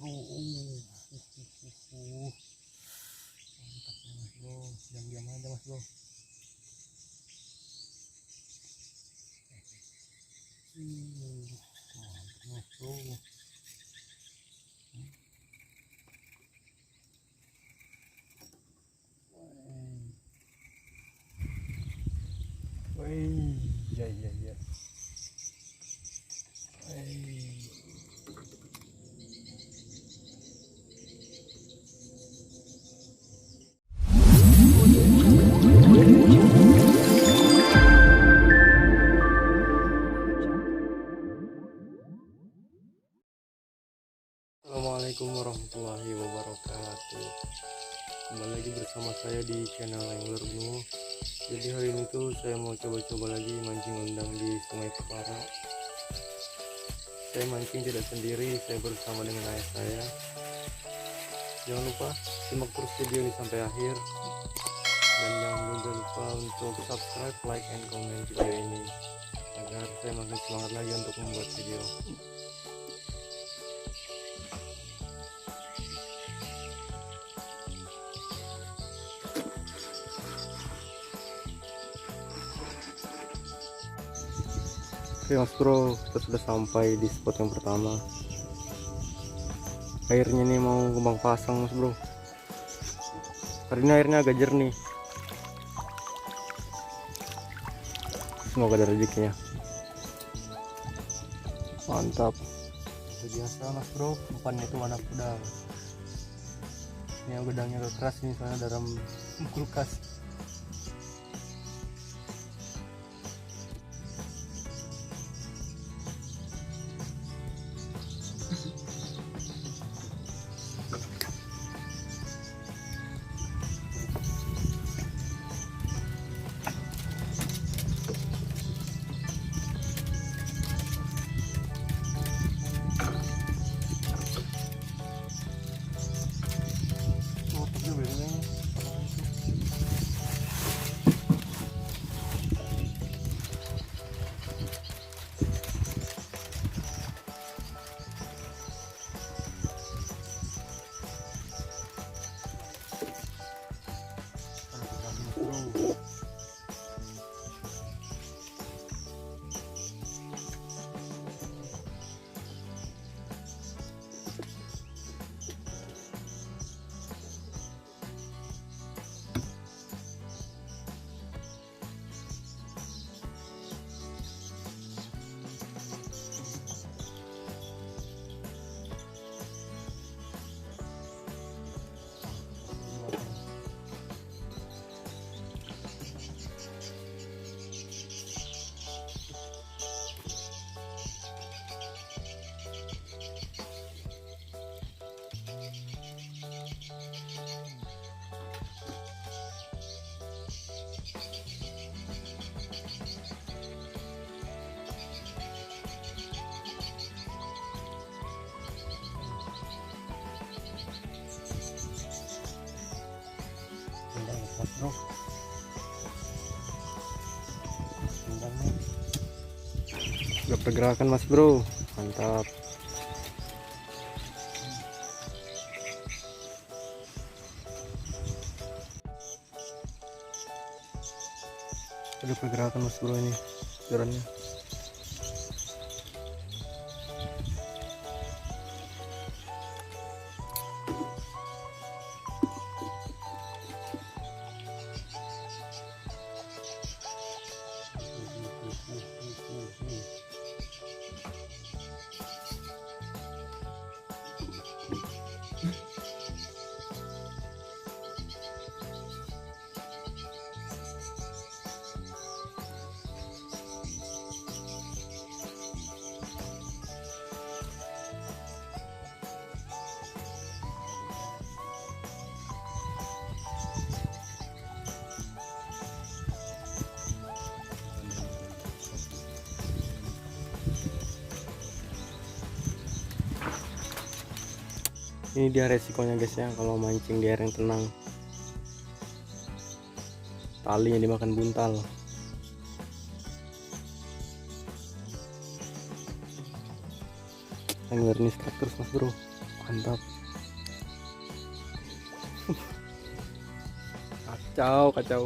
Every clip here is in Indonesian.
bro. Mantapnya mas bro, diam-diam aja mas bro. Mantap mas bro. Wih, ya ya ya. Assalamualaikum warahmatullahi wabarakatuh. Kembali lagi bersama saya di channel Angler Bnu. Jadi hari ini tuh saya mau coba-coba lagi mancing udang di Sungai Kepara. Saya mancing tidak sendiri, saya bersama dengan ayah saya. Jangan lupa simak terus video ini sampai akhir, dan jangan lupa untuk subscribe, like, and comment video ini agar saya makin semangat lagi untuk membuat video. Oke mas bro, kita sudah sampai di spot yang pertama. Airnya nih mau kembang pasang mas bro. Hari ini airnya agak jernih. Semoga ada rezekinya. Mantap. Seperti biasa mas bro, umpannya itu warna udang. Ini udangnya agak keras nih, soalnya dalam kulkas. Mas bro, udah pergerakan mas bro, mantap. Udah pergerakan mas bro, ini jalannya. Ini dia resikonya guys ya, kalau mancing di air yang tenang, talinya dimakan buntal. Angler ini stuck terus mas bro, Mantap. Kacau, kacau.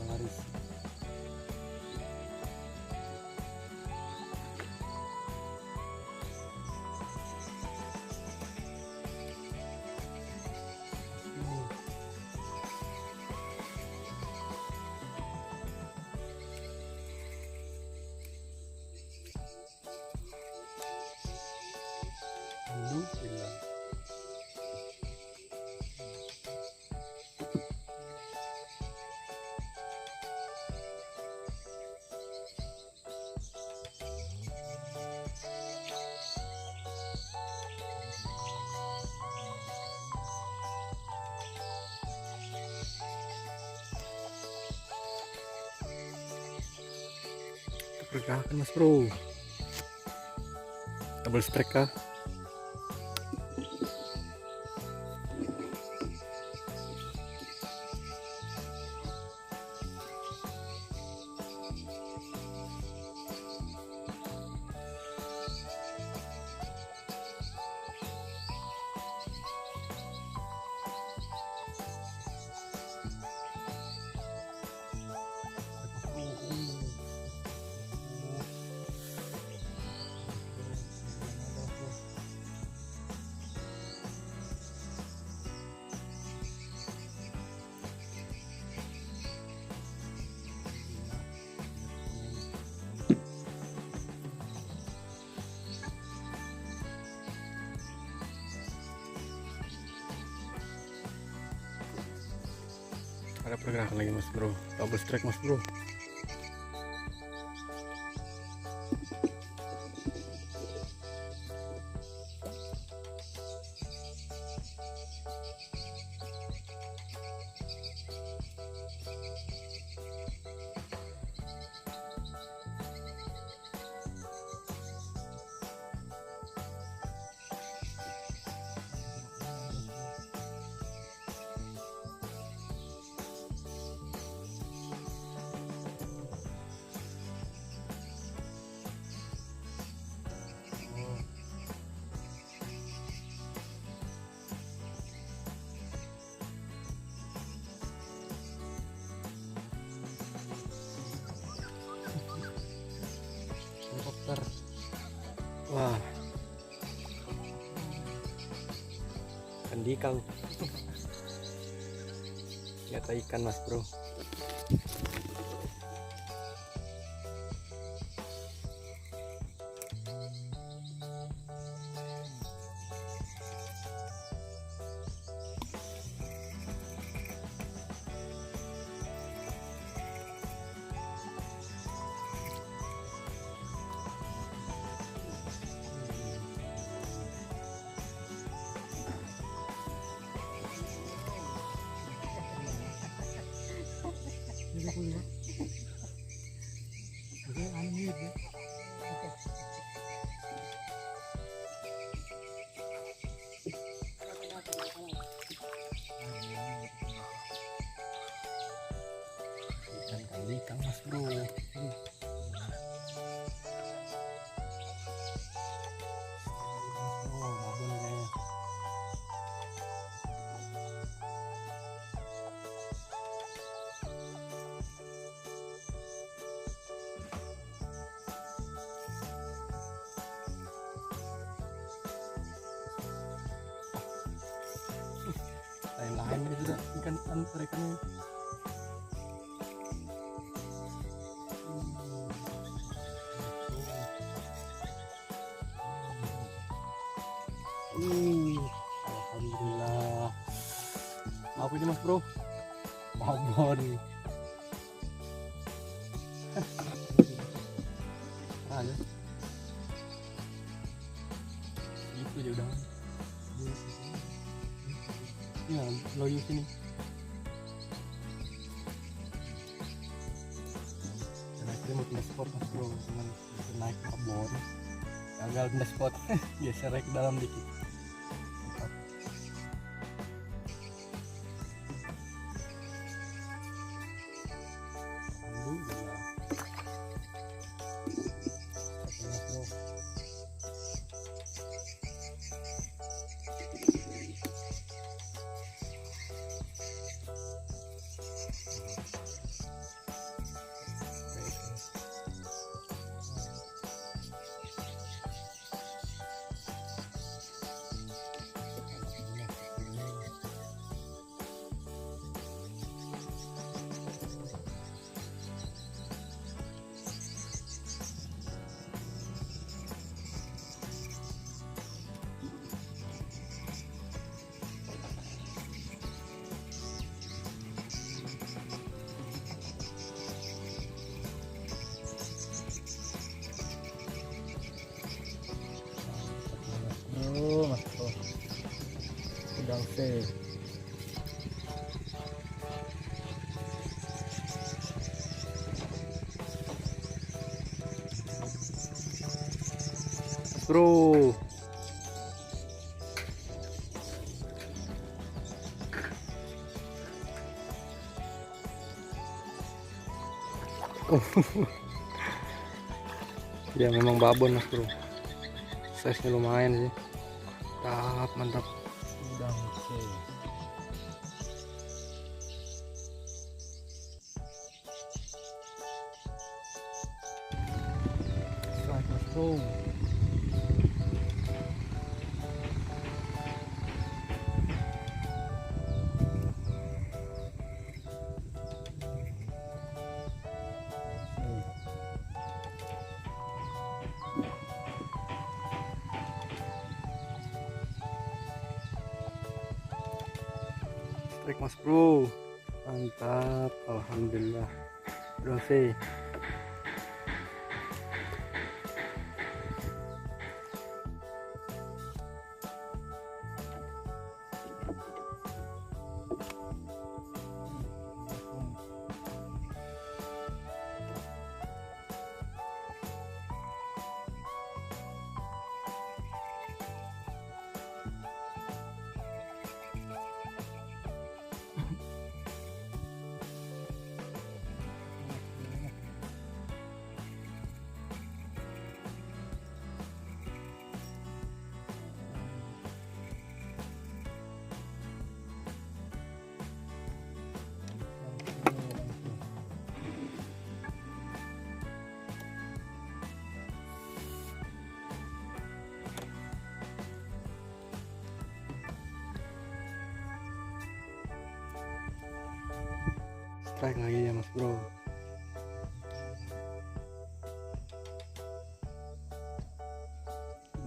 Laris. Alhamdulillah. Pergerakan mas bro, double strike kah? Ada pergerakan lagi mas bro, double strike mas bro. Helikopter. Wah, ikan. Lihat ikan mas bro. Ikan mas bro. juga ikan ikannya. Alhamdulillah. Apa ini mas bro? Babon. Aja. Itu aja udah. Ya, loyo sini. Dan akhirnya mau pindah spot mas bro, cuman naik babon. Gagal pindah spot. Biasa naik ke dalam dikit. Mas bro, udang sih. Bro, ya memang babon mas bro, size nya lumayan sih, mantap mantap. Udang sih. Strike mas bro. Strike mas bro, mantap, alhamdulillah. Udah sih. Strike lagi ya mas bro.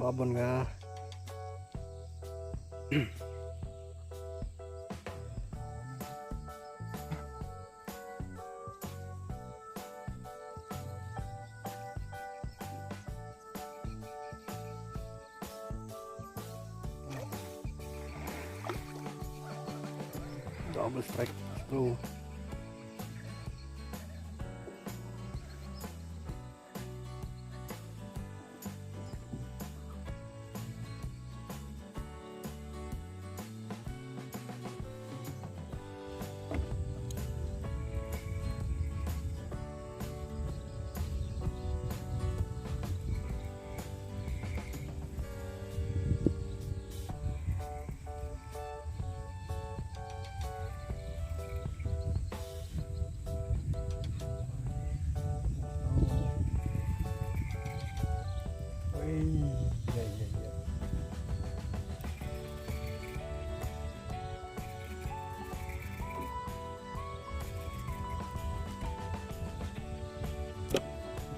Babon kah? Double strike mas bro.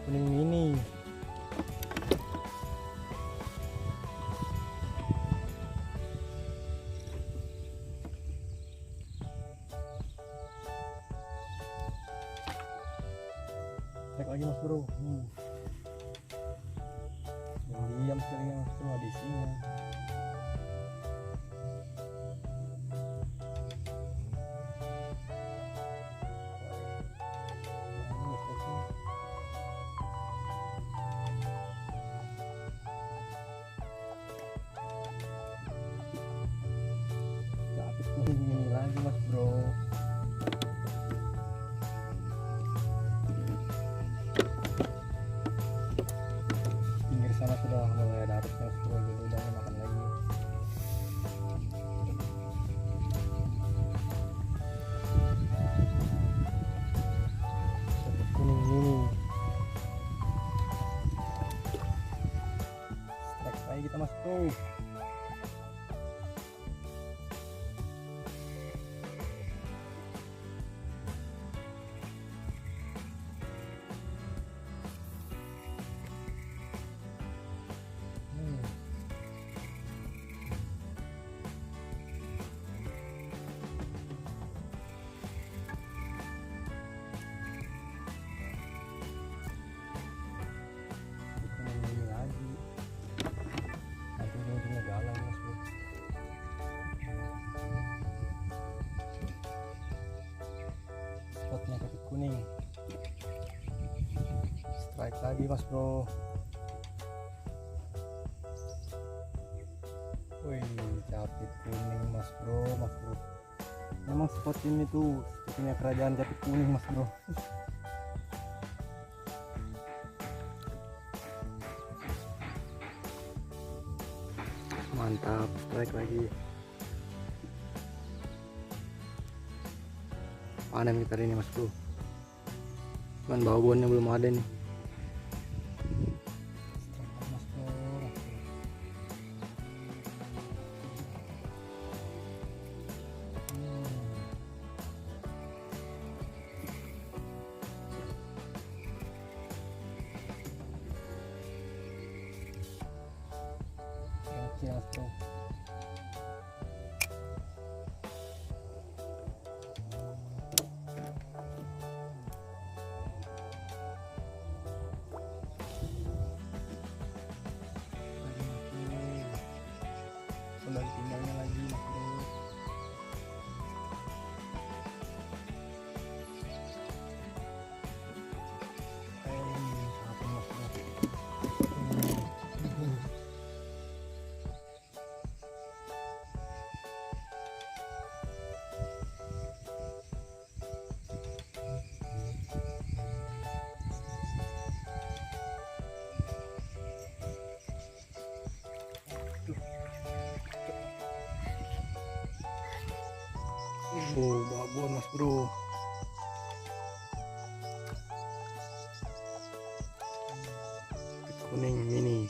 kuning mini. Cek lagi mas bro. Diam sekali ya mas bro, ada isinya. Ini lagi mas bro. Pinggir sana sudah mulai ada arus mas bro, jadi udah makan lagi. Kuning ini. Strike lagi kita mas bro. Spotnya ketik kuning. Strike lagi mas bro. Wih, capit kuning mas bro. Memang spot ini tuh sepertinya kerajaan capit kuning mas bro. Mantap, strike lagi. Panen kita ini mas bro, cuman bawonnya belum ada nih. Oke mas bro. Udah tinggalnya lagi mas bro. Apa mas bro? Oh, babon mas bro. Kuning mini.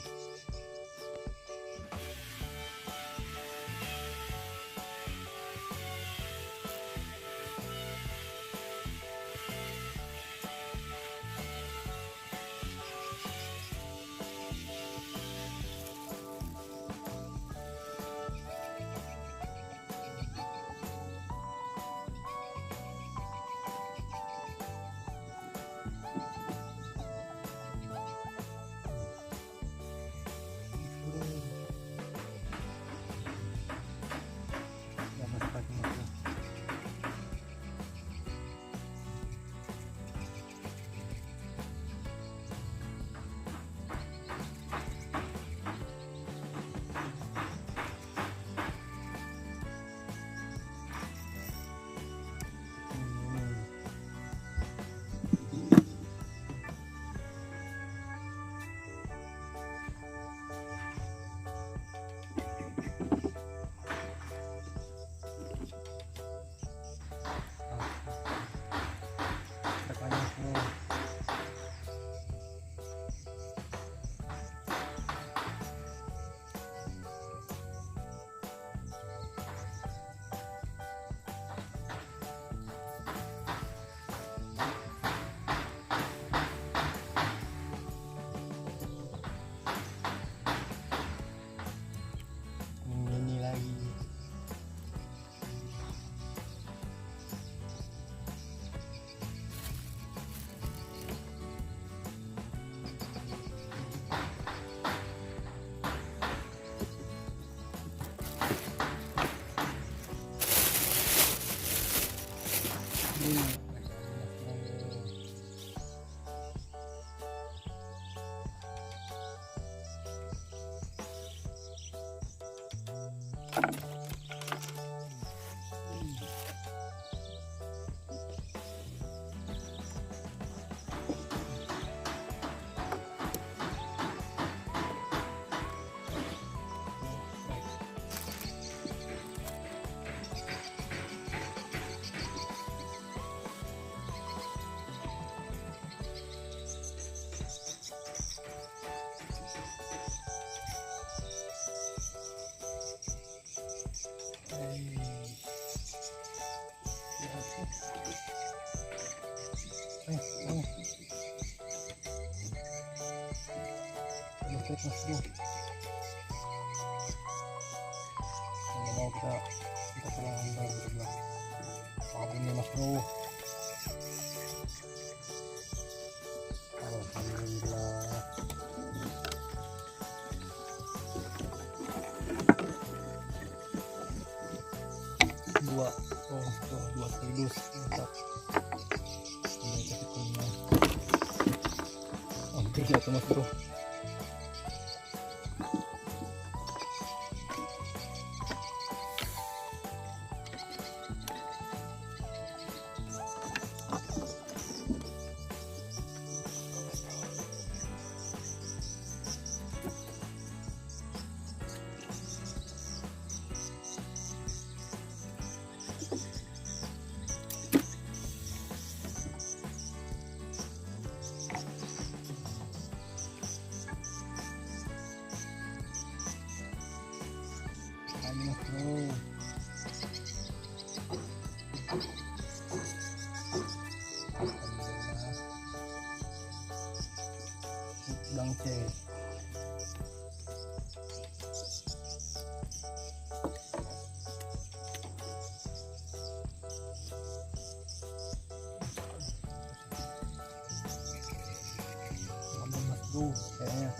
Mas bro, kalau mau kita tolong anda berdua. Maafin ya mas bro. Alhamdulillah. Dua sekaligus. Mantap. Ini kasih kunyah. Hampir jatuh mas bro. Mas bro. Udang cek. Mas bro, kayaknya.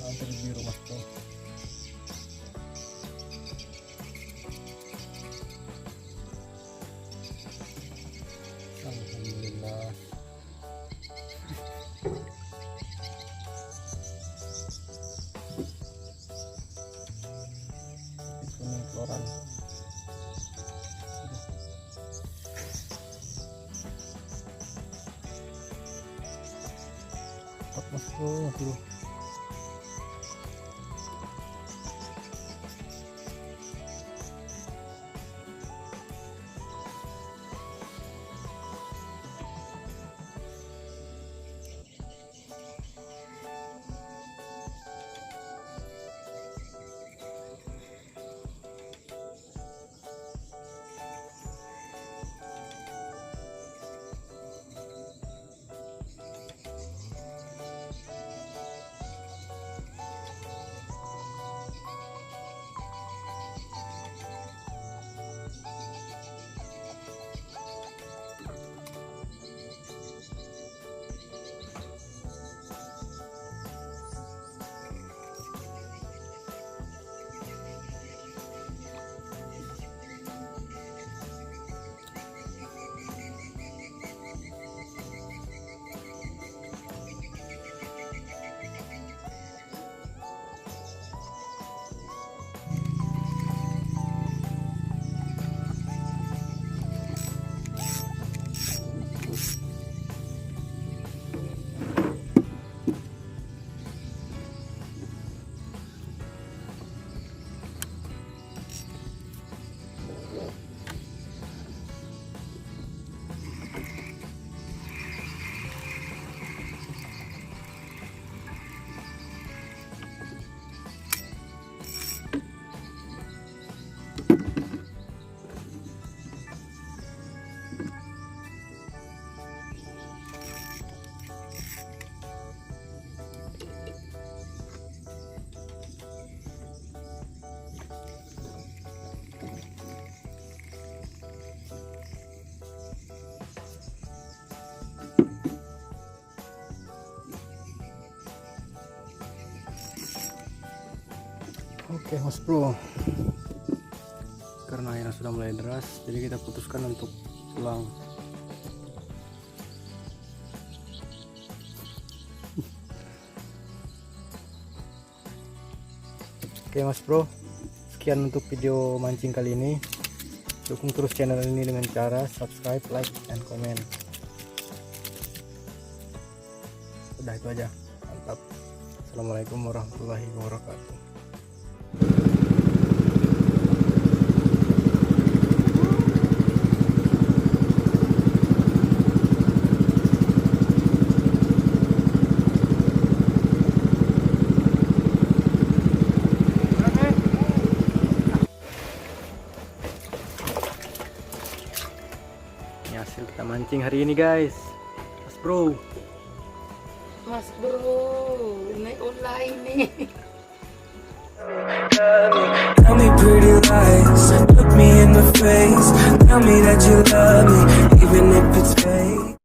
Hampir biru mas bro. Alhamdulillah. Kuning keluaran. Cepat mas bro. Mas Bro, karena airnya sudah mulai deras, jadi kita putuskan untuk pulang. Oke Mas Bro, sekian untuk video mancing kali ini. Dukung terus channel ini dengan cara subscribe, like, dan komen. Udah itu aja, mantap. Assalamualaikum warahmatullahi wabarakatuh. Ini hasil kita mancing hari ini guys, Mas Bro. Mas Bro, naik online nih. Tell me pretty lies, look me in the face. Tell me that you love me, even if it's